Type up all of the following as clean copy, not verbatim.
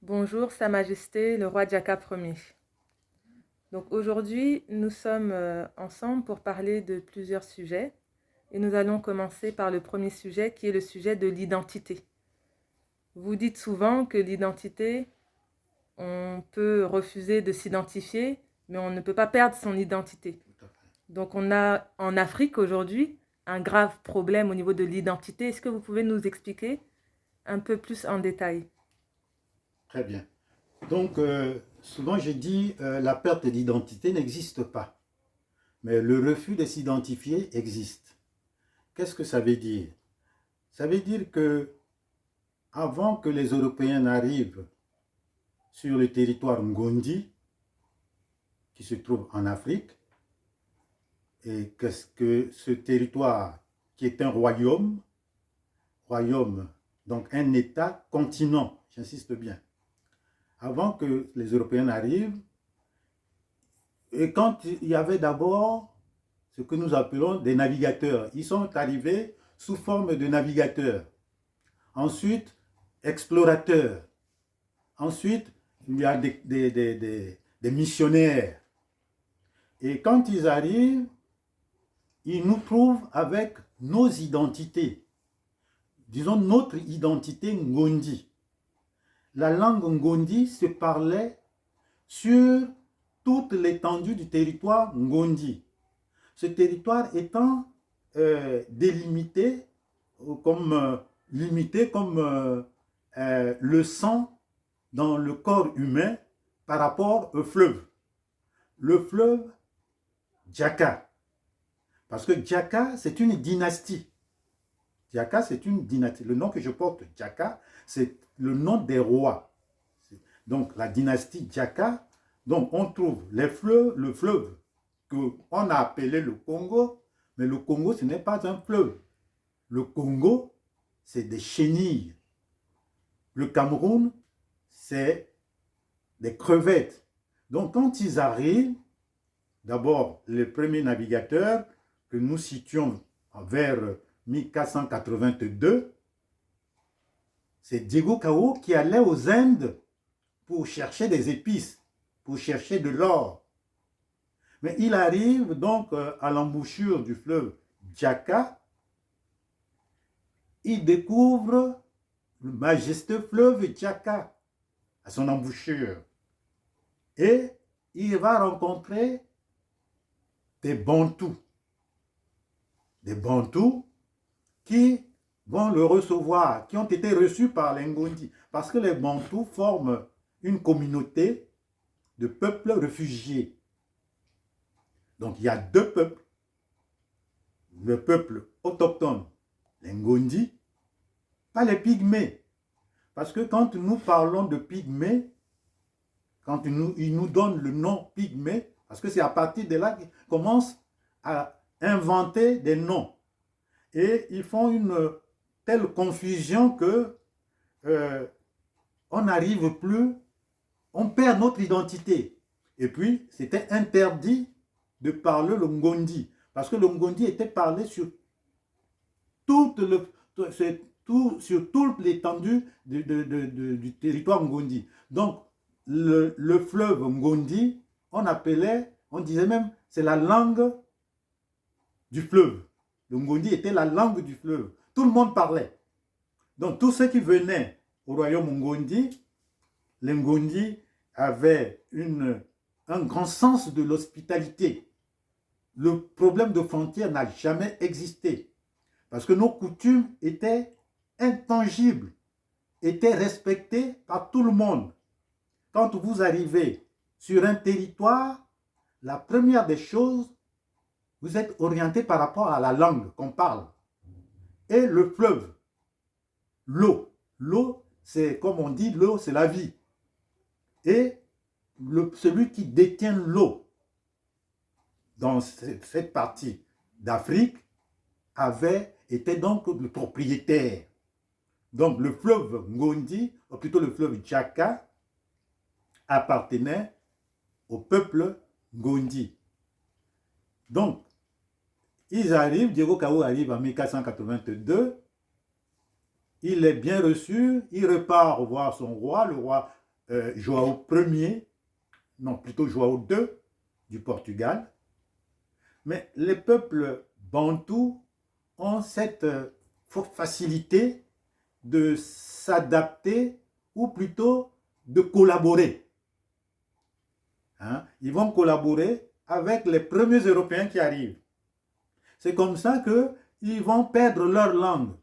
Bonjour, Sa Majesté, le roi Jaka Ier. Donc aujourd'hui, nous sommes ensemble pour parler de plusieurs sujets et nous allons commencer par le premier sujet qui est le sujet de l'identité. Vous dites souvent que l'identité, on peut refuser de s'identifier, mais on ne peut pas perdre son identité. Donc on a en Afrique aujourd'hui un grave problème au niveau de l'identité. Est-ce que vous pouvez nous expliquer un peu plus en détail? Très bien. Donc, souvent j'ai dit la perte d'identité n'existe pas, mais le refus de s'identifier existe. Qu'est-ce que ça veut dire? Ça veut dire que avant que les Européens n'arrivent sur le territoire Ngondi, qui se trouve en Afrique, et que ce territoire qui est un royaume, donc un État continent, j'insiste bien, avant que les Européens n'arrivent, et quand il y avait d'abord ce que nous appelons des navigateurs, ils sont arrivés sous forme de navigateurs. Ensuite, explorateurs. Ensuite, il y a des missionnaires. Et quand ils arrivent, ils nous trouvent avec nos identités. Disons notre identité Ngondi. La langue Ngondi se parlait sur toute l'étendue du territoire Ngondi. Ce territoire étant délimité limité comme le sang dans le corps humain par rapport au fleuve. Le fleuve Djaka. Parce que Djaka, c'est une dynastie. Djaka, c'est une dynastie. Le nom que je porte, Djaka, c'est le nom des rois. Donc, la dynastie Djaka, donc on trouve le fleuve qu'on a appelé le Congo, mais le Congo, ce n'est pas un fleuve. Le Congo, c'est des chenilles. Le Cameroun, c'est des crevettes. Donc, quand ils arrivent, d'abord, les premiers navigateurs que nous situons vers 1482, c'est Diego Cao qui allait aux Indes pour chercher des épices, pour chercher de l'or. Mais il arrive donc à l'embouchure du fleuve Djaka, il découvre le majestueux fleuve Djaka à son embouchure. Et il va rencontrer des Bantous. Des Bantous qui vont le recevoir, qui ont été reçus par les Ngondi. Parce que les Bantous forment une communauté de peuples réfugiés. Donc il y a deux peuples. Le peuple autochtone, les Ngondi, pas les Pygmées. Parce que quand nous parlons de Pygmées, quand ils nous donnent le nom Pygmée, parce que c'est à partir de là qu'ils commencent à inventer des noms. Et ils font une telle confusion que on n'arrive plus, on perd notre identité. Et puis, c'était interdit de parler le Ngondi, parce que le Ngondi était parlé sur toute l'étendue du territoire Ngondi. Donc, le fleuve Ngondi, on disait même, c'est la langue du fleuve. Le Ngondi était la langue du fleuve. Tout le monde parlait. Donc, tous ceux qui venaient au royaume Ngondi, les Ngondi avaient un grand sens de l'hospitalité. Le problème de frontière n'a jamais existé. Parce que nos coutumes étaient intangibles, étaient respectées par tout le monde. Quand vous arrivez sur un territoire, la première des choses, vous êtes orienté par rapport à la langue qu'on parle. Et le fleuve, l'eau. L'eau, c'est comme on dit, l'eau, c'est la vie. Et celui qui détient l'eau dans cette partie d'Afrique était donc le propriétaire. Donc le fleuve Ngondi, ou plutôt le fleuve Djaka, appartenait au peuple Ngondi. Donc, ils arrivent, Diego Cao arrive en 1482, il est bien reçu, il repart voir son roi, le roi João Ier, non plutôt João II du Portugal. Mais les peuples bantous ont cette facilité de s'adapter ou plutôt de collaborer. Hein? Ils vont collaborer avec les premiers Européens qui arrivent. C'est comme ça qu'ils vont perdre leur langue.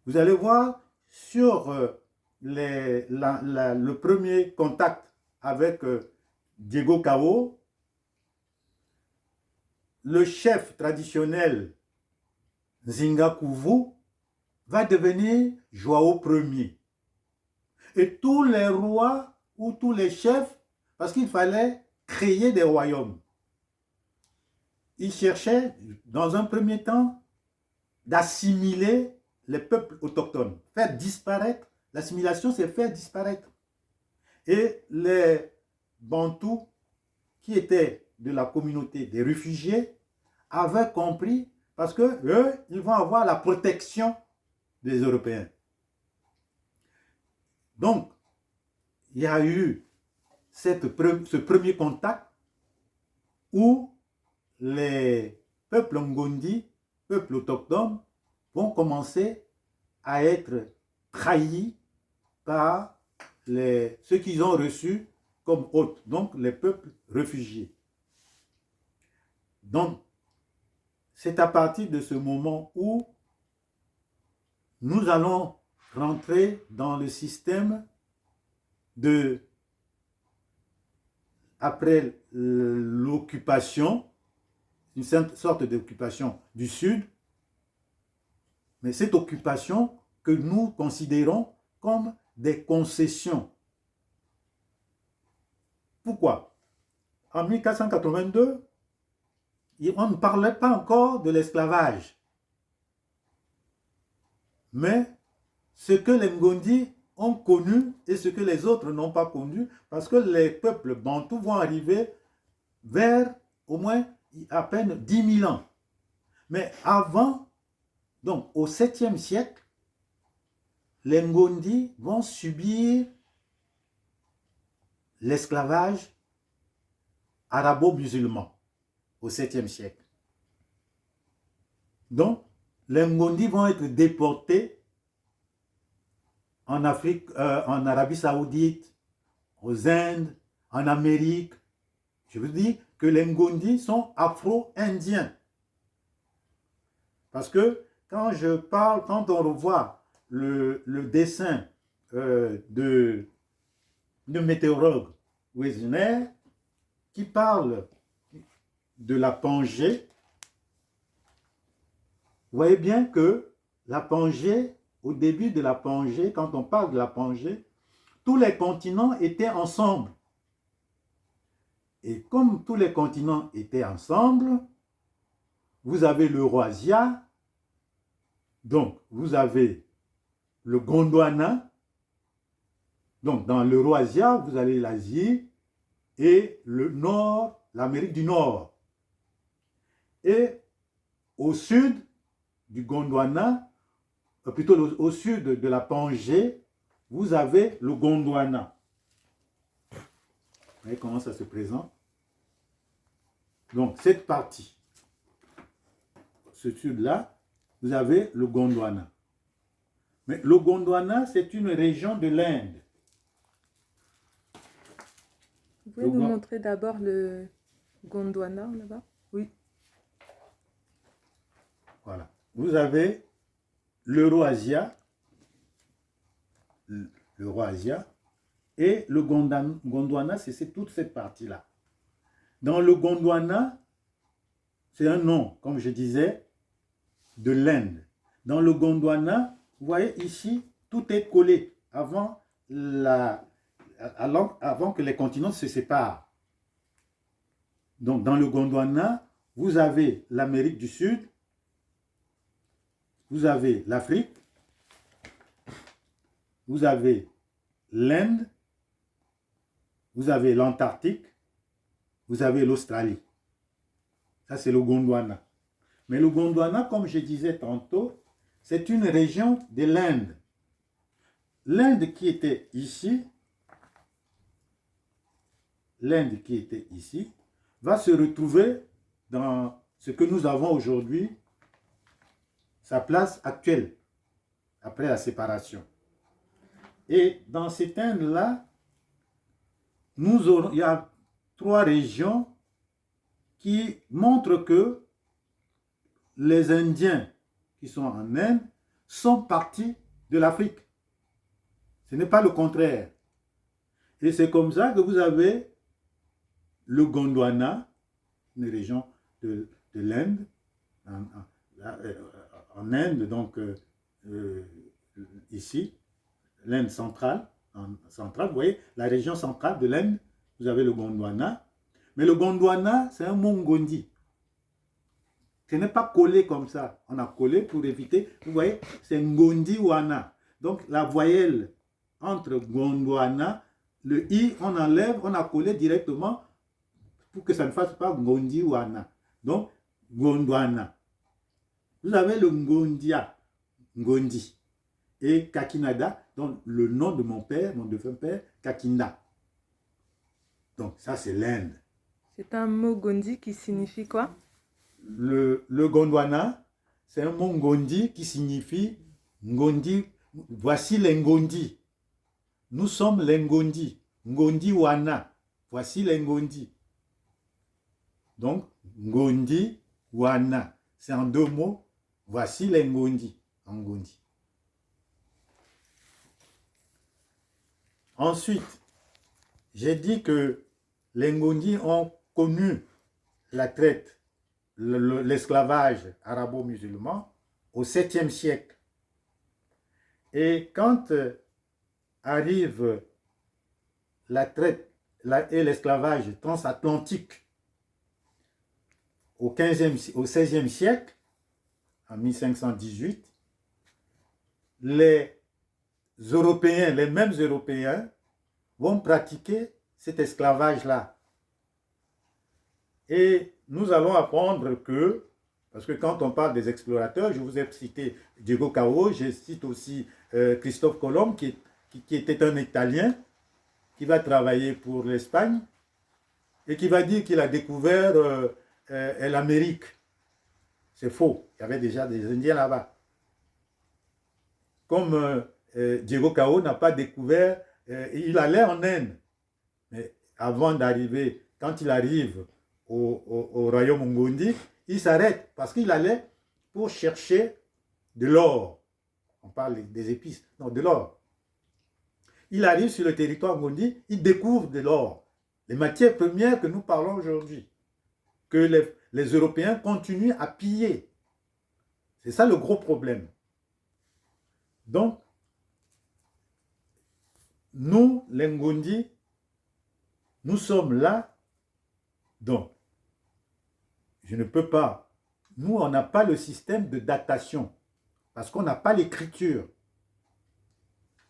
Vous allez voir sur le premier contact avec Diego Cao, le chef traditionnel Zinga Kuvu va devenir João Ier. Et tous les rois ou tous les chefs, parce qu'il fallait créer des royaumes, ils cherchaient dans un premier temps d'assimiler les peuples autochtones, faire disparaître. L'assimilation, c'est faire disparaître. Et les Bantous, qui étaient de la communauté des réfugiés, avaient compris, parce que eux, ils vont avoir la protection des Européens. Donc, il y a eu ce premier contact où les peuples Ngondi, peuples autochtones, vont commencer à être trahis par ceux qu'ils ont reçus comme hôtes, donc les peuples réfugiés. Donc, c'est à partir de ce moment où nous allons rentrer dans le système de, après l'occupation, une sorte d'occupation du Sud, mais cette occupation que nous considérons comme des concessions. Pourquoi? En 1482, on ne parlait pas encore de l'esclavage. Mais ce que les Ngondi ont connu et ce que les autres n'ont pas connu, parce que les peuples bantous vont arriver vers au moins à peine 10 000 ans. Mais avant, donc au 7e siècle, les Ngondi vont subir l'esclavage arabo-musulman au 7e siècle. Donc, les Ngondi vont être déportés en Afrique, en Arabie Saoudite, aux Indes, en Amérique. Je vous dis que les Ngondi sont afro-indiens. Parce que quand on revoit le dessin de météorologue Wisner qui parle de la Pangée, vous voyez bien que la Pangée, au début de la Pangée, quand on parle de la Pangée, tous les continents étaient ensemble. Et comme tous les continents étaient ensemble, vous avez l'Eurasia, donc vous avez le Gondwana, donc dans l'Eurasia, vous avez l'Asie et le Nord, l'Amérique du Nord. Et au sud du Gondwana, plutôt au sud de la Pangée, vous avez le Gondwana. Vous voyez comment ça se présente? Donc, cette partie, ce sud-là, vous avez le Gondwana. Mais le Gondwana, c'est une région de l'Inde. Vous pouvez nous montrer d'abord le Gondwana là-bas? Oui. Voilà. Vous avez l'Eurasia, et le Gondwana, c'est toute cette partie-là. Dans le Gondwana, c'est un nom, comme je disais, de l'Inde. Dans le Gondwana, vous voyez ici, tout est collé avant que les continents se séparent. Donc, dans le Gondwana, vous avez l'Amérique du Sud, vous avez l'Afrique, vous avez l'Inde, vous avez l'Antarctique, vous avez l'Australie. Ça, c'est le Gondwana. Mais le Gondwana, comme je disais tantôt, c'est une région de l'Inde. L'Inde qui était ici, l'Inde qui était ici, va se retrouver dans ce que nous avons aujourd'hui, sa place actuelle, après la séparation. Et dans cette Inde-là, il y a 3 régions qui montrent que les Indiens qui sont en Inde sont partis de l'Afrique. Ce n'est pas le contraire. Et c'est comme ça que vous avez le Gondwana, une région de l'Inde, en Inde, donc ici, l'Inde centrale, vous voyez, la région centrale de l'Inde, vous avez le Gondwana. Mais le Gondwana, c'est un mot Ngondi. Ce n'est pas collé comme ça. On a collé pour éviter, vous voyez, c'est Ngondi-wana. Donc la voyelle entre Gondwana, le I, on enlève, on a collé directement pour que ça ne fasse pas Ngondi-wana. Donc, Gondwana. Vous avez le Ngondia, Ngondi. Et Kakinada, donc le nom de mon père, mon défunt père, Kakinda. Donc, ça, c'est l'Inde. C'est un mot Gondi qui signifie quoi? Le Gondwana, c'est un mot Ngondi qui signifie Ngondi. Voici les Ngondi. Nous sommes les Ngondi. Ngondi Wana. Voici les Ngondi. Donc, Ngondi Wana. C'est en 2 mots. Voici les Ngondi. En Ngondi. Ensuite, j'ai dit que les Ngondi ont connu la traite, l'esclavage arabo-musulman au 7e siècle. Et quand arrive la traite et l'esclavage transatlantique au 16e siècle, en 1518, les Européens, les mêmes Européens, vont pratiquer cet esclavage-là. Et nous allons apprendre que, parce que quand on parle des explorateurs, je vous ai cité Diego Cao, je cite aussi Christophe Colomb, qui était un Italien, qui va travailler pour l'Espagne, et qui va dire qu'il a découvert l'Amérique. C'est faux, il y avait déjà des Indiens là-bas. Comme Diego Cao n'a pas découvert, il allait en Inde, mais avant d'arriver, quand il arrive au royaume Ngondi, il s'arrête parce qu'il allait pour chercher de l'or. On parle des épices, non, de l'or. Il arrive sur le territoire Ngondi, il découvre de l'or, les matières premières que nous parlons aujourd'hui, que les Européens continuent à piller. C'est ça le gros problème. Donc, nous, les Ngondi, nous sommes là. Donc, je ne peux pas. Nous, on n'a pas le système de datation parce qu'on n'a pas l'écriture.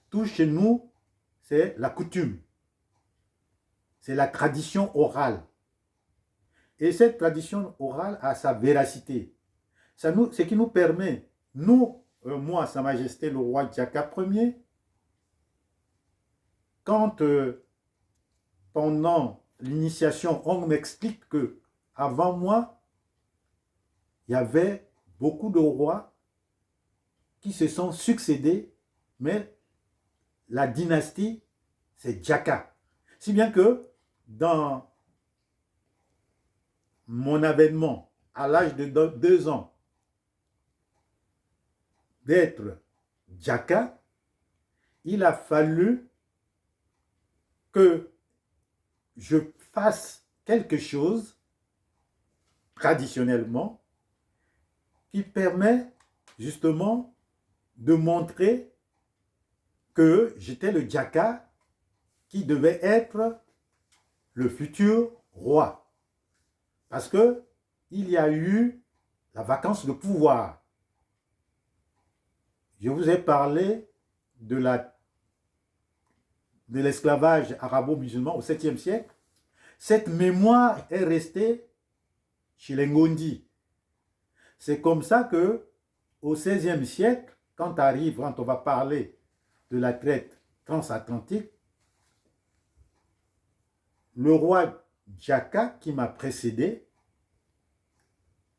Tout chez nous, c'est la coutume. C'est la tradition orale. Et cette tradition orale a sa véracité. C'est ce qui nous permet, nous, moi, Sa Majesté le roi Djaka Ier, quand pendant l'initiation, on m'explique que avant moi, il y avait beaucoup de rois qui se sont succédés, mais la dynastie, c'est Djaka. Si bien que dans mon avènement, à l'âge de 2 ans, d'être Djaka, il a fallu que je fasse quelque chose traditionnellement qui permet justement de montrer que j'étais le Djaka qui devait être le futur roi. Parce que il y a eu la vacance de pouvoir. Je vous ai parlé de l'esclavage arabo-musulman au 7e siècle. Cette mémoire est restée chez les Ngondi. C'est comme ça que au 16e siècle, quand on va parler de la traite transatlantique, le roi Djaka, qui m'a précédé,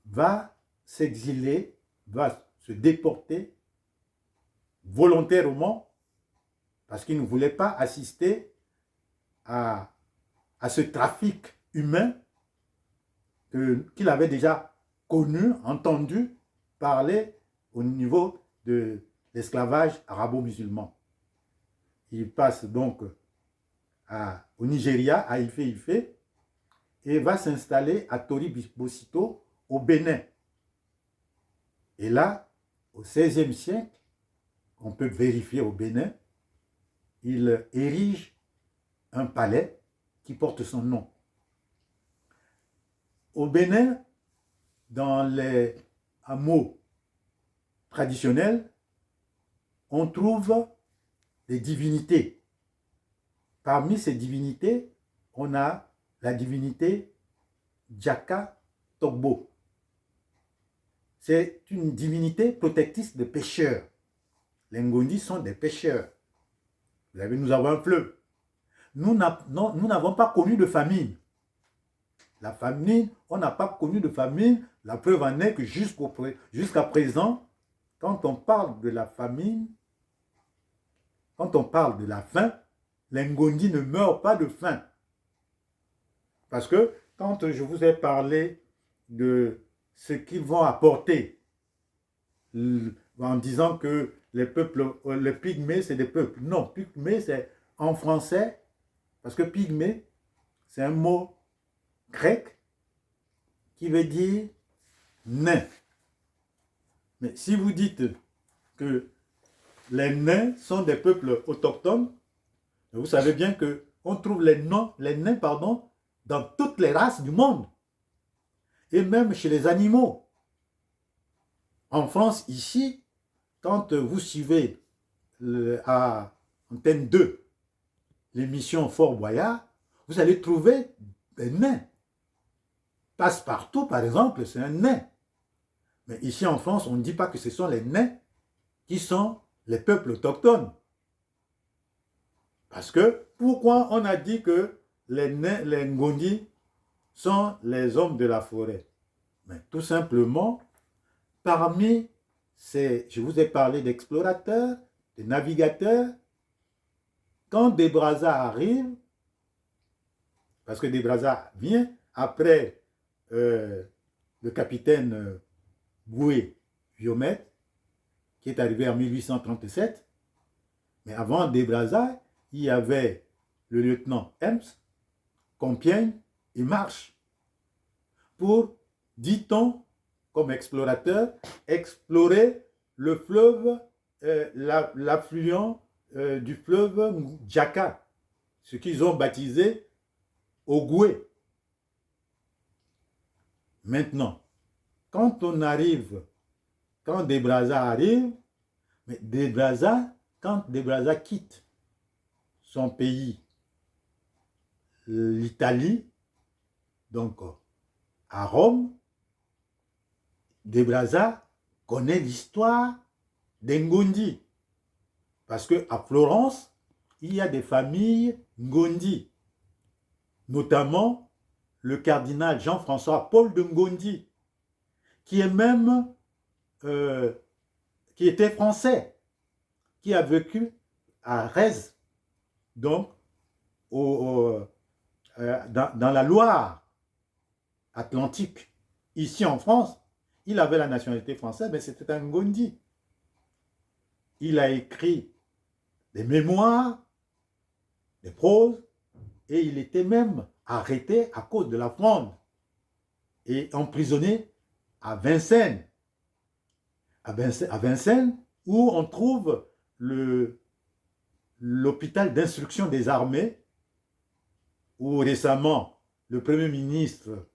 va s'exiler, va se déporter volontairement parce qu'il ne voulait pas assister à ce trafic humain qu'il avait déjà connu, entendu parler au niveau de l'esclavage arabo-musulman. Il passe donc au Nigeria, à Ife, et va s'installer à Tori-Bosito, au Bénin. Et là, au XVIe siècle, on peut vérifier au Bénin, il érige un palais qui porte son nom. Au Bénin, dans les hameaux traditionnels, on trouve des divinités. Parmi ces divinités, on a la divinité Djaka Togbo. C'est une divinité protectrice de pêcheurs. Les Ngondi sont des pêcheurs. Nous avons un fleuve. Nous n'avons pas connu de famine. La famine, on n'a pas connu de famine. La preuve en est que jusqu'à présent, quand on parle de la famine, quand on parle de la faim, les Ngondi ne meurent pas de faim. Parce que quand je vous ai parlé de ce qu'ils vont apporter, en disant que les peuples, les pygmées, c'est des peuples. Non, pygmée, c'est en français, parce que pygmée, c'est un mot grec qui veut dire nain. Mais si vous dites que les nains sont des peuples autochtones, vous savez bien qu'on trouve les nains, dans toutes les races du monde. Et même chez les animaux. En France, ici, quand vous suivez à Antenne 2 l'émission Fort Boyard, vous allez trouver des nains. Passe-partout, par exemple, c'est un nain. Mais ici en France, on ne dit pas que ce sont les nains qui sont les peuples autochtones. Parce que, pourquoi on a dit que les Ngondi sont les hommes de la forêt? Mais tout simplement, parmi ces, je vous ai parlé d'explorateurs, de navigateurs, quand Des Brazza arrive, parce que Des Brazza vient après le capitaine Boué Viomètre, qui est arrivé en 1837, mais avant Des Brazza, il y avait le lieutenant Ems, Compiègne et Marche, pour, dit-on, comme explorateur, explorer le fleuve, l'affluent du fleuve Djaka, ce qu'ils ont baptisé Ogoué. Maintenant, quand Des Brazza arrive, mais quand Des Brazza quitte son pays, l'Italie, donc à Rome, Des Brazza connaît l'histoire des Ngondi. Parce qu'à Florence, il y a des familles Ngondi, notamment le cardinal Jean-François Paul de Ngondi, qui est même, qui était français, qui a vécu à Rez, donc dans la Loire Atlantique. Ici en France, il avait la nationalité française, mais c'était un Ngondi. Il a écrit des mémoires, des proses, et il était même arrêté à cause de la Fronde et emprisonné à Vincennes. À Vincennes, où on trouve l'hôpital d'instruction des armées, où récemment le Premier ministre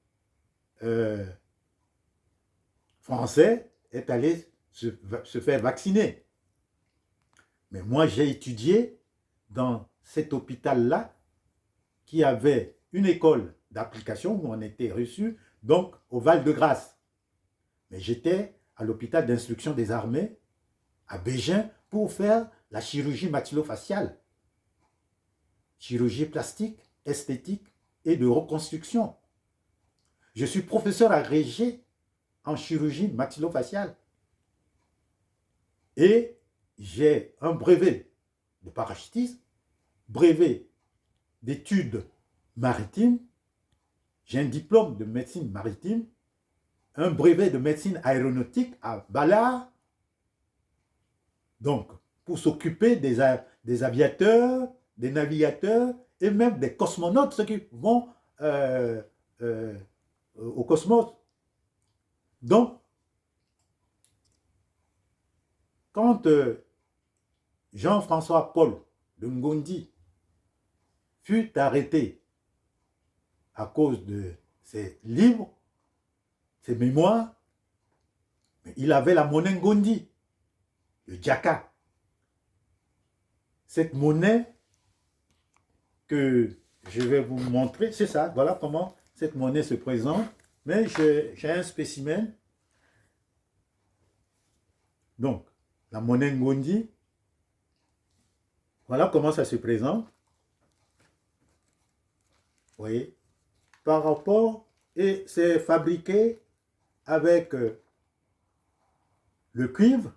français est allé se faire vacciner. Mais moi, j'ai étudié dans cet hôpital-là, qui avait une école d'application où on était reçu, donc au Val-de-Grâce. Mais j'étais à l'hôpital d'instruction des armées, à Bégin, pour faire la chirurgie maxillofaciale. Chirurgie plastique, esthétique et de reconstruction. Je suis professeur agrégé en chirurgie maxillofaciale. Et j'ai un brevet de parachutisme, brevet d'études maritimes, j'ai un diplôme de médecine maritime, un brevet de médecine aéronautique à Ballard. Donc, pour s'occuper des aviateurs, des navigateurs et même des cosmonautes, ceux qui vont au cosmos. Donc, quand Jean-François Paul de Ngondi fut arrêté à cause de ses livres, ses mémoires, il avait la monnaie Ngondi, le Djaka. Cette monnaie que je vais vous montrer, c'est ça, voilà comment cette monnaie se présente. Mais j'ai un spécimen. Donc, la monnaie Ngondi, voilà comment ça se présente. Vous voyez, par rapport, et c'est fabriqué avec le cuivre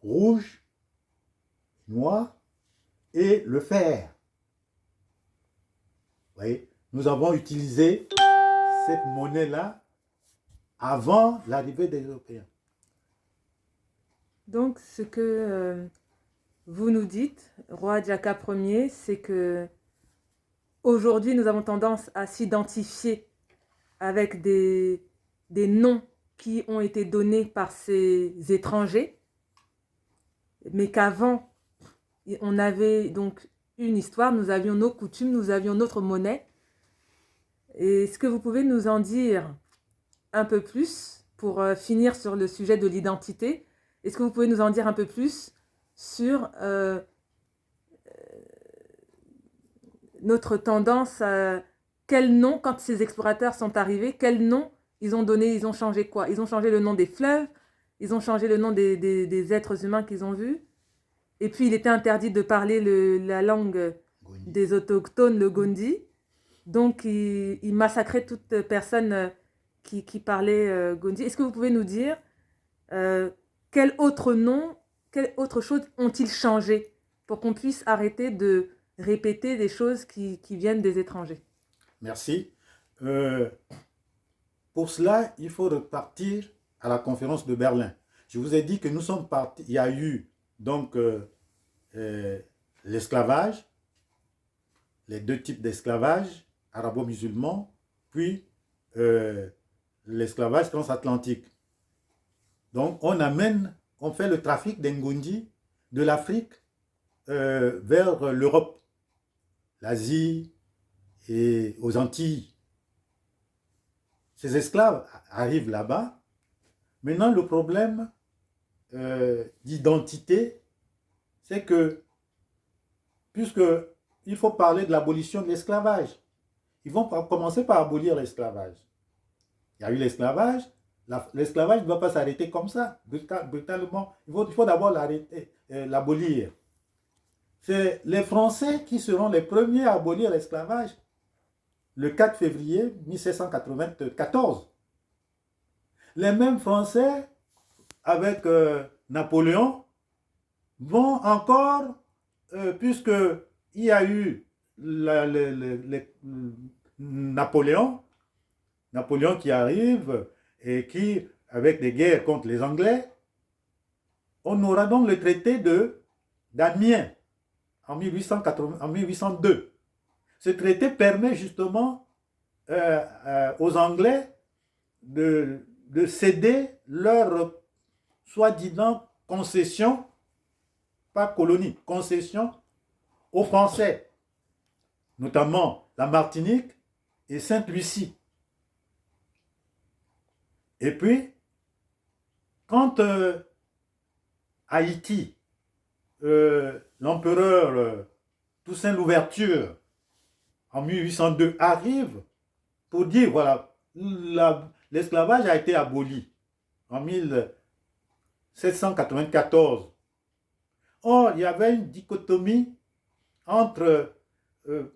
rouge, noir et le fer. Vous voyez, nous avons utilisé cette monnaie-là avant l'arrivée des Européens. Donc, ce que vous nous dites, roi Djaka Ier, c'est que aujourd'hui, nous avons tendance à s'identifier avec des noms qui ont été donnés par ces étrangers, mais qu'avant, on avait donc une histoire, nous avions nos coutumes, nous avions notre monnaie. Est-ce que vous pouvez nous en dire un peu plus pour finir sur le sujet de l'identité? Est-ce que vous pouvez nous en dire un peu plus sur notre tendance à quel nom, quand ces explorateurs sont arrivés, quel nom ils ont donné, ils ont changé quoi? Ils ont changé le nom des fleuves, ils ont changé le nom des êtres humains qu'ils ont vus. Et puis, il était interdit de parler la langue des autochtones, le Gondi. Donc, il massacrait toute personne qui parlait Gondi. Est-ce que vous pouvez nous dire quel autre nom, quelle autre chose ont-ils changé pour qu'on puisse arrêter de répéter des choses qui viennent des étrangers? Merci. Pour cela, il faut repartir à la conférence de Berlin. Je vous ai dit que nous sommes partis, il y a eu donc l'esclavage, les deux types d'esclavage, arabo-musulman, puis l'esclavage transatlantique. Donc on fait le trafic d'Ngondi de l'Afrique vers l'Europe, l'Asie et aux Antilles. Ces esclaves arrivent là-bas. Maintenant, le problème d'identité, c'est que, puisqu'il faut parler de l'abolition de l'esclavage, ils vont commencer par abolir l'esclavage. Il y a eu l'esclavage, l'esclavage ne doit pas s'arrêter comme ça, brutalement. Il faut d'abord l'abolir. C'est les Français qui seront les premiers à abolir l'esclavage le 4 février 1794. Les mêmes Français, avec Napoléon, vont encore, puisqu'il y a eu Napoléon qui arrive et qui, avec des guerres contre les Anglais, on aura donc le traité d'Amiens en 1802. Ce traité permet justement aux Anglais de céder leur soi-disant concession, pas colonie, concession aux Français, notamment la Martinique et Sainte-Lucie. Et puis, quand Haïti, l'empereur Toussaint Louverture, en 1802, arrive pour dire, voilà, l'esclavage a été aboli en 1794. Or, il y avait une dichotomie entre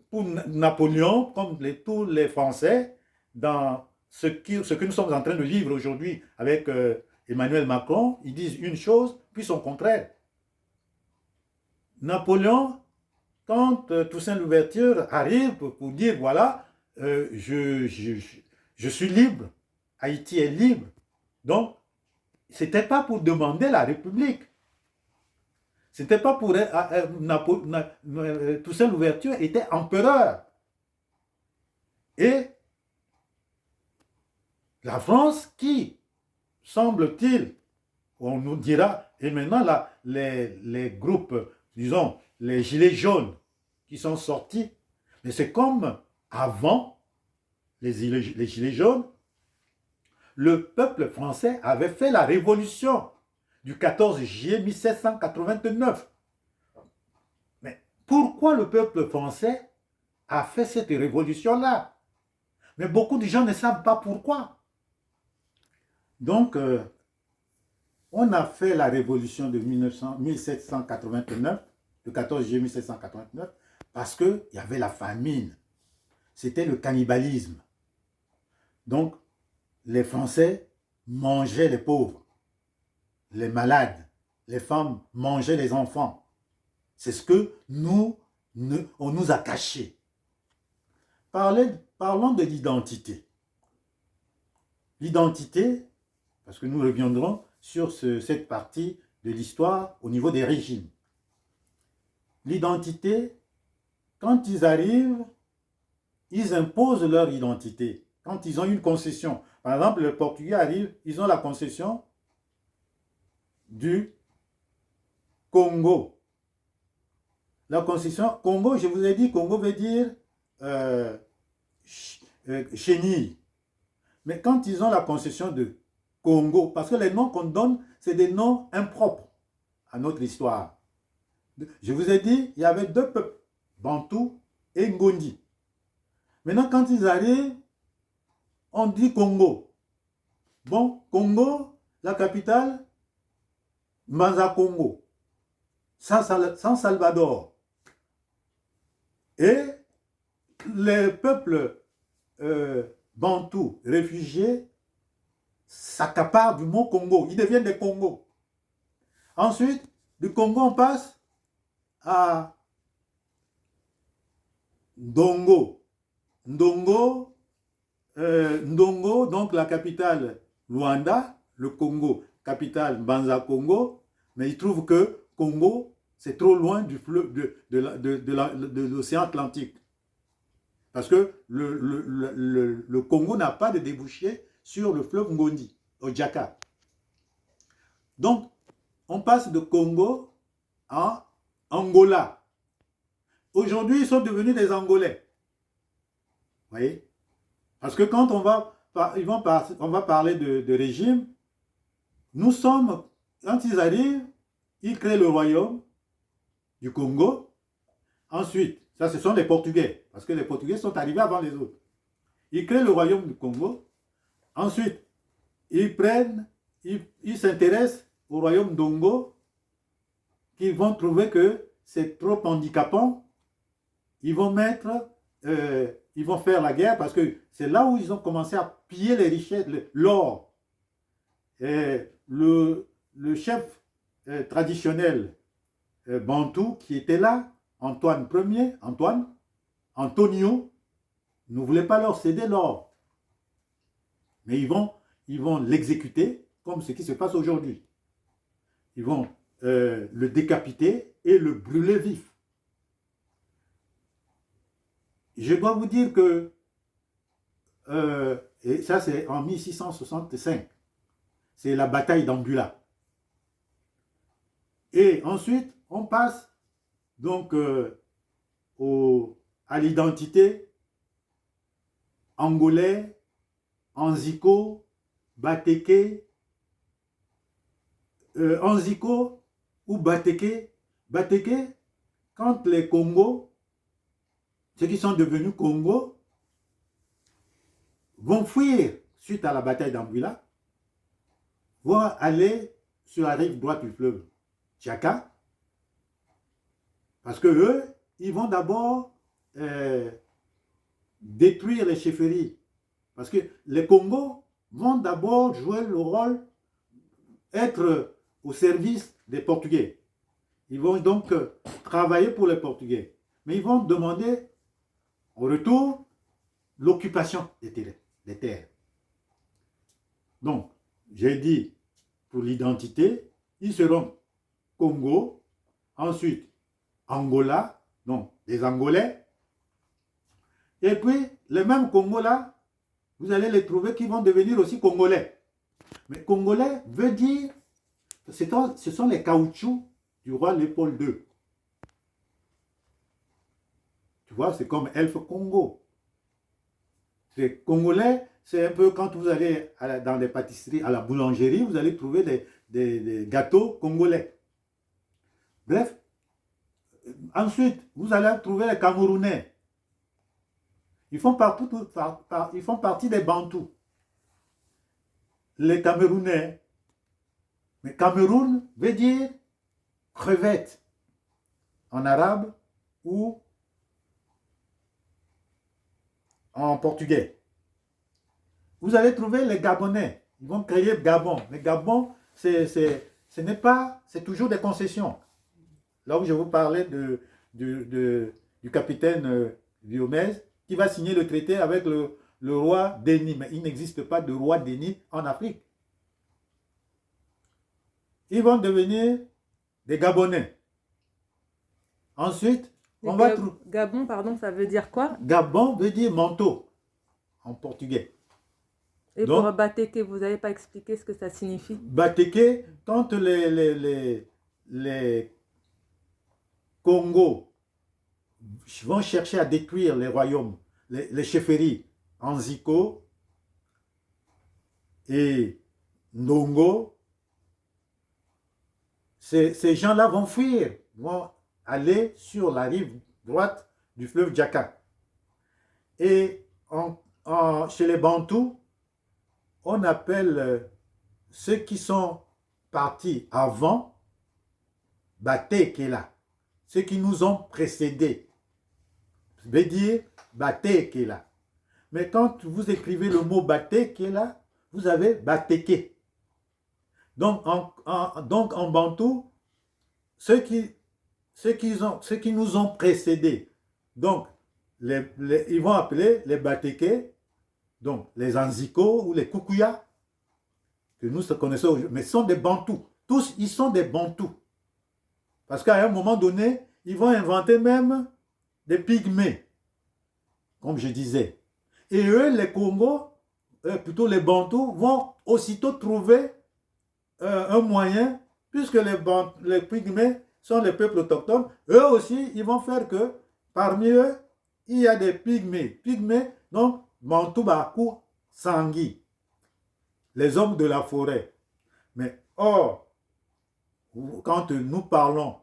pour Napoléon, comme tous les Français, dans ce que nous sommes en train de vivre aujourd'hui avec Emmanuel Macron, ils disent une chose, puis son contraire. Napoléon, quand Toussaint Louverture arrive pour dire, voilà, je suis libre, Haïti est libre. Donc, ce n'était pas pour demander la République. Ce n'était pas pour... Toussaint Louverture était empereur. Et la France qui, semble-t-il, on nous dira, et maintenant là, les groupes, disons, les gilets jaunes qui sont sortis, mais c'est comme avant les gilets jaunes, le peuple français avait fait la révolution du 14 juillet 1789. Mais pourquoi le peuple français a fait cette révolution-là? Mais beaucoup de gens ne savent pas pourquoi. Donc, on a fait la révolution de 1789, le 14 juillet 1789, parce qu'il y avait la famine. C'était le cannibalisme. Donc, les Français mangeaient les pauvres, les malades, les femmes mangeaient les enfants. C'est ce que on nous a caché. Parlons de l'identité. L'identité, parce que nous reviendrons sur cette partie de l'histoire au niveau des régimes. L'identité, quand ils arrivent, ils imposent leur identité. Quand ils ont une concession, par exemple, les Portugais arrivent, ils ont la concession du Congo. La concession, Congo, je vous ai dit, Congo veut dire chenille. Mais quand ils ont la concession de Congo, parce que les noms qu'on donne, c'est des noms impropres à notre histoire. Je vous ai dit, il y avait deux peuples, Bantou et Ngondi. Maintenant, quand ils arrivent, on dit Congo. Bon, Congo, la capitale, Manza Congo, San Salvador. Et les peuples Bantou, réfugiés, s'accaparent du mot Congo. Ils deviennent des Congos. Ensuite, du Congo, on passe à Ndongo. Ndongo, donc la capitale Luanda, le Congo, capitale Banza Congo, mais il trouve que Congo, c'est trop loin du fleuve de l'océan Atlantique. Parce que le Congo n'a pas de débouché sur le fleuve Ngondi, au Djaka. Donc, on passe de Congo à Angola. Aujourd'hui, ils sont devenus des Angolais. Vous voyez? Parce que quand on va parler de régime, quand ils arrivent, ils créent le royaume du Congo. Ensuite, ça ce sont les Portugais, parce que les Portugais sont arrivés avant les autres. Ils créent le royaume du Congo. Ensuite, ils s'intéressent au royaume d'Ongo, qu'ils vont trouver que c'est trop handicapant. Ils vont faire la guerre parce que c'est là où ils ont commencé à piller les richesses, l'or. Le chef traditionnel Bantou qui était là, Antonio, ne voulait pas leur céder l'or. Mais ils vont l'exécuter comme ce qui se passe aujourd'hui. Ils vont le décapiter et le brûler vif. Je dois vous dire que, et ça c'est en 1665, c'est la bataille d'Ambula. Et ensuite, on passe donc à l'identité angolais, Anziko, Bateke, Anziko ou Bateke. Bateke, quand les Congos, ceux qui sont devenus Congo, vont fuir suite à la bataille d'Anguilla, vont aller sur la rive droite du fleuve Tchaka, parce que eux, ils vont d'abord détruire les chefferies. Parce que les Congos vont d'abord jouer le rôle, être au service des Portugais. Ils vont donc travailler pour les Portugais. Mais ils vont demander au retour l'occupation des terres. Donc, j'ai dit, pour l'identité, ils seront Congo, ensuite Angola, donc les Angolais. Et puis, les mêmes Congos-là, vous allez les trouver qui vont devenir aussi Congolais. Mais Congolais veut dire, ce sont les caoutchoucs du roi Léopold II. Tu vois, c'est comme Elf Congo. C'est Congolais, c'est un peu quand vous allez dans les pâtisseries, à la boulangerie, vous allez trouver des gâteaux congolais. Bref, ensuite, vous allez trouver les Camerounais. Ils font partie des Bantous. Les Camerounais. Mais Cameroun veut dire crevette en arabe ou en portugais. Vous allez trouver les Gabonais. Ils vont créer Gabon. Mais Gabon, ce n'est pas, c'est toujours des concessions. Là où je vous parlais du capitaine Viomez, qui va signer le traité avec le roi Denis. Mais il n'existe pas de roi Denis en Afrique. Ils vont devenir des Gabonais. Ensuite, on va trouver... Gabon, pardon, ça veut dire quoi? Gabon veut dire manteau en portugais. Et donc, pour Bateke, vous n'avez pas expliqué ce que ça signifie? Bateke, quand les Congo vont chercher à détruire les royaumes, les chefferies Anziko et Ndongo, ces gens-là vont fuir, vont aller sur la rive droite du fleuve Djaka. Et chez les Bantous, on appelle ceux qui sont partis avant Batekela, ceux qui nous ont précédés. Ça veut dire Batekela. Mais quand vous écrivez le mot Batekela, vous avez Bateke. Donc en bantou, ceux qui nous ont précédés, donc ils vont appeler les Bateke, donc les Anziko ou les Kukuya, que nous connaissons aujourd'hui, mais sont des Bantous. Tous, ils sont des Bantous. Parce qu'à un moment donné, ils vont inventer même des pygmées, comme je disais. Et eux, les Congos, plutôt les Bantous, vont aussitôt trouver un moyen, puisque les pygmées sont les peuples autochtones, eux aussi, ils vont faire que parmi eux, il y a des pygmées. Pygmées, donc, Mantoubakou Sangui, les hommes de la forêt. Mais or, quand nous parlons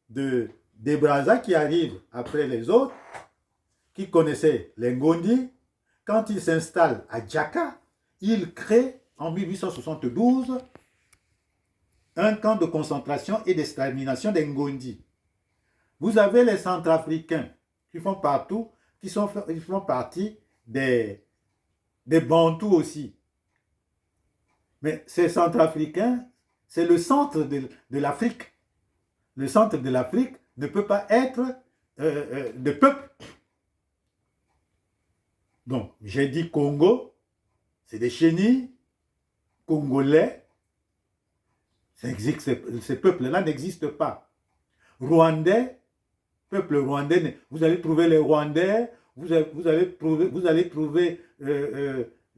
des Brazza qui arrivent après les autres, qui connaissaient les Ngondi, quand ils s'installent à Djaka, ils créent en 1872 un camp de concentration et d'extermination des Ngondi. Vous avez les Centrafricains qui font partie des Bantous aussi. Mais ces Centrafricains, c'est le centre de l'Afrique. Le centre de l'Afrique ne peut pas être de peuple. Donc, j'ai dit Congo, c'est des chenilles, Congolais, ces peuples-là n'existent pas. Rwandais, peuple rwandais, vous allez trouver les Rwandais, vous allez trouver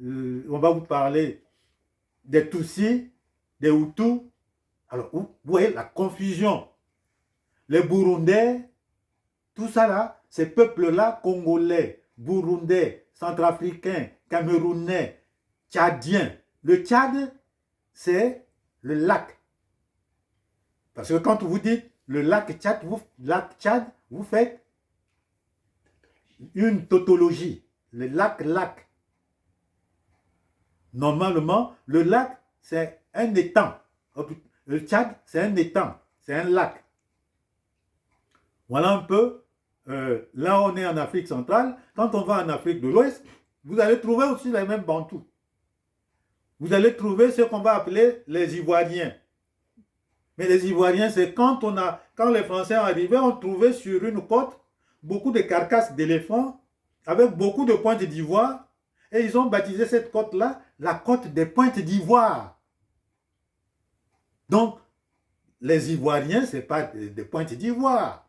on va vous parler des Tutsis, des Hutus. Alors, vous voyez la confusion. Les Burundais, tout ça là, ces peuples-là, Congolais, Burundais, Centrafricains, Camerounais, Tchadiens. Le Tchad, c'est le lac. Parce que quand vous dites le lac Tchad, vous faites une tautologie. Le lac. Normalement, le lac, c'est un étang. Le Tchad, c'est un étang. C'est un lac. Voilà un peu là on est en Afrique centrale, quand on va en Afrique de l'Ouest, vous allez trouver aussi les mêmes Bantous. Vous allez trouver ce qu'on va appeler les Ivoiriens. Mais les Ivoiriens, c'est quand les Français arrivaient, on trouvait sur une côte beaucoup de carcasses d'éléphants avec beaucoup de pointes d'ivoire. Et ils ont baptisé cette côte-là la côte des pointes d'ivoire. Donc, les Ivoiriens, ce n'est pas des pointes d'ivoire.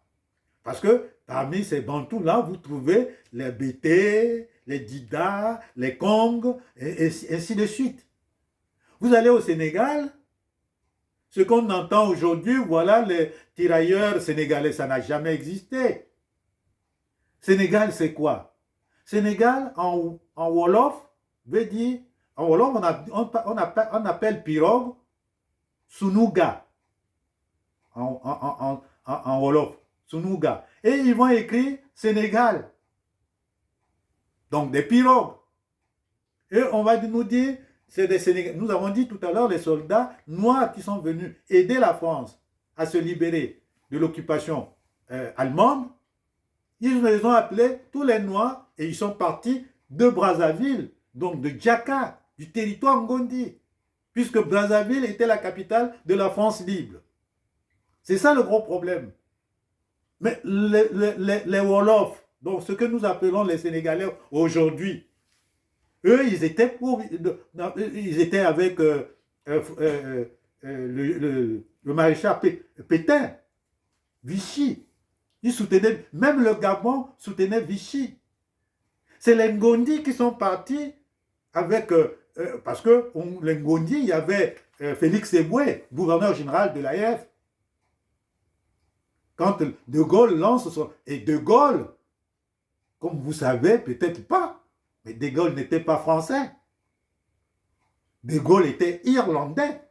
Parce que parmi ces Bantous-là, vous trouvez les Bété, les Dida, les Kong, et ainsi de suite. Vous allez au Sénégal, ce qu'on entend aujourd'hui, voilà les tirailleurs sénégalais, ça n'a jamais existé. Sénégal, c'est quoi? Sénégal, en Wolof, veut dire, en Wolof, on appelle pirogue Sunuga. En Wolof, Sunuga. Et ils vont écrire Sénégal. Donc des pirogues. Et on va nous dire, c'est des Sénégalais. Nous avons dit tout à l'heure, les soldats noirs qui sont venus aider la France à se libérer de l'occupation allemande, ils les ont appelés tous les Noirs et ils sont partis de Brazzaville, donc de Djaka, du territoire Ngondi, puisque Brazzaville était la capitale de la France libre. C'est ça le gros problème. Mais les Wolofs, donc ce que nous appelons les Sénégalais aujourd'hui, eux, ils étaient avec le maréchal Pétain, Vichy. Ils soutenaient, même le Gabon soutenait Vichy. C'est les Ngondi qui sont partis avec, parce que les Ngondi, il y avait Félix Eboué, gouverneur général de l'AF. Quand De Gaulle lance son... Et De Gaulle, comme vous savez, peut-être pas, mais De Gaulle n'était pas français. De Gaulle était irlandais.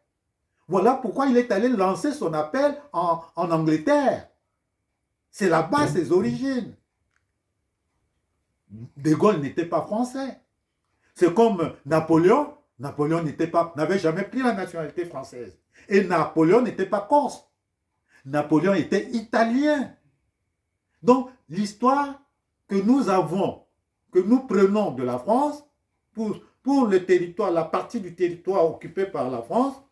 Voilà pourquoi il est allé lancer son appel en Angleterre. C'est là-bas ses origines. De Gaulle n'était pas français. C'est comme Napoléon. Napoléon n'avait jamais pris la nationalité française. Et Napoléon n'était pas corse. Napoléon était italien. Donc, l'histoire que nous avons, que nous prenons de la France, pour le territoire, la partie du territoire occupé par la France,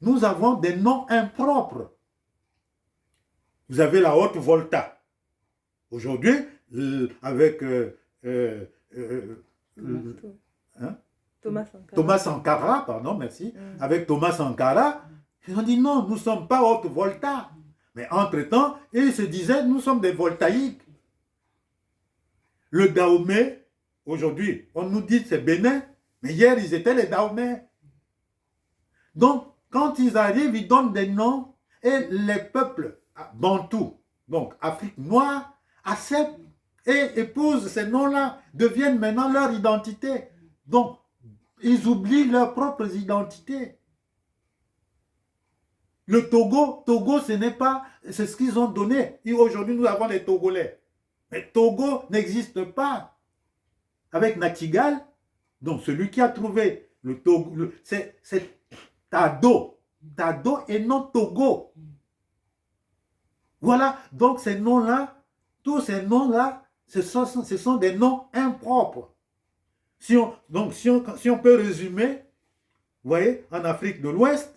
nous avons des noms impropres. Vous avez la Haute-Volta. Aujourd'hui, avec Thomas Sankara, pardon, merci, avec Thomas Sankara, ils ont dit non, nous ne sommes pas Haute-Volta. Mais entre-temps, ils se disaient, nous sommes des voltaïques. Le Dahomey, aujourd'hui, on nous dit c'est Bénin, mais hier, ils étaient les Dahomey. Donc, quand ils arrivent, ils donnent des noms, et les peuples bantous, donc Afrique noire, acceptent et épousent ces noms-là, deviennent maintenant leur identité. Donc, ils oublient leurs propres identités. Le Togo, ce n'est pas, c'est ce qu'ils ont donné. Et aujourd'hui, nous avons les Togolais. Mais Togo n'existe pas. Avec Natigal, donc celui qui a trouvé le Togo, c'est Tado. Tado et non Togo. Voilà, donc ces noms-là, tous ces noms-là, ce sont des noms impropres. Si on peut résumer, vous voyez, en Afrique de l'Ouest,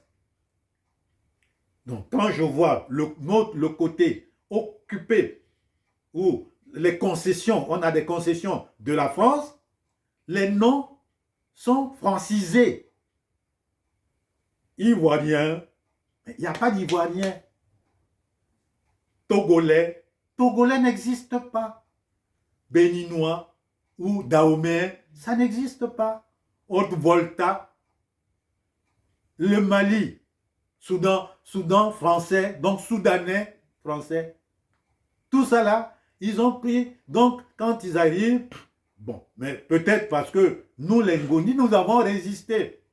donc quand je vois le côté occupé, où les concessions, on a des concessions de la France, les noms sont francisés. Ivoirien, il n'y a pas d'Ivoirien. Togolais n'existe pas. Béninois ou Dahomey, ça n'existe pas. Haute-Volta, le Mali, Soudan français, donc Soudanais français. Tout ça là, ils ont pris, donc quand ils arrivent, bon, mais peut-être parce que nous, les Ngondi, nous avons résisté.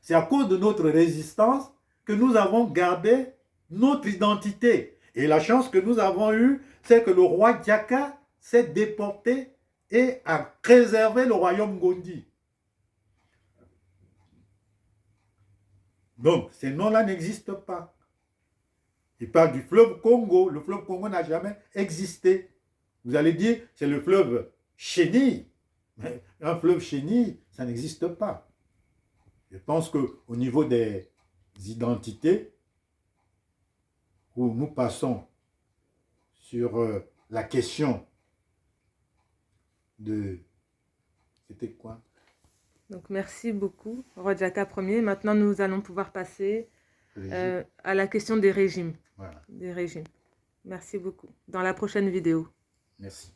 C'est à cause de notre résistance que nous avons gardé notre identité. Et la chance que nous avons eue, c'est que le roi Djaka s'est déporté et a préservé le royaume Ngondi. Donc, ces noms-là n'existent pas. Il parle du fleuve Congo. Le fleuve Congo n'a jamais existé. Vous allez dire, c'est le fleuve Chéni. Mais un fleuve Chéni, ça n'existe pas. Je pense qu'au niveau des identités, où nous passons sur la question de... C'était quoi? Donc, merci beaucoup, Roi Jaka Ier. Maintenant, nous allons pouvoir passer à la question des régimes. Voilà. Des régimes. Merci beaucoup. Dans la prochaine vidéo. Merci.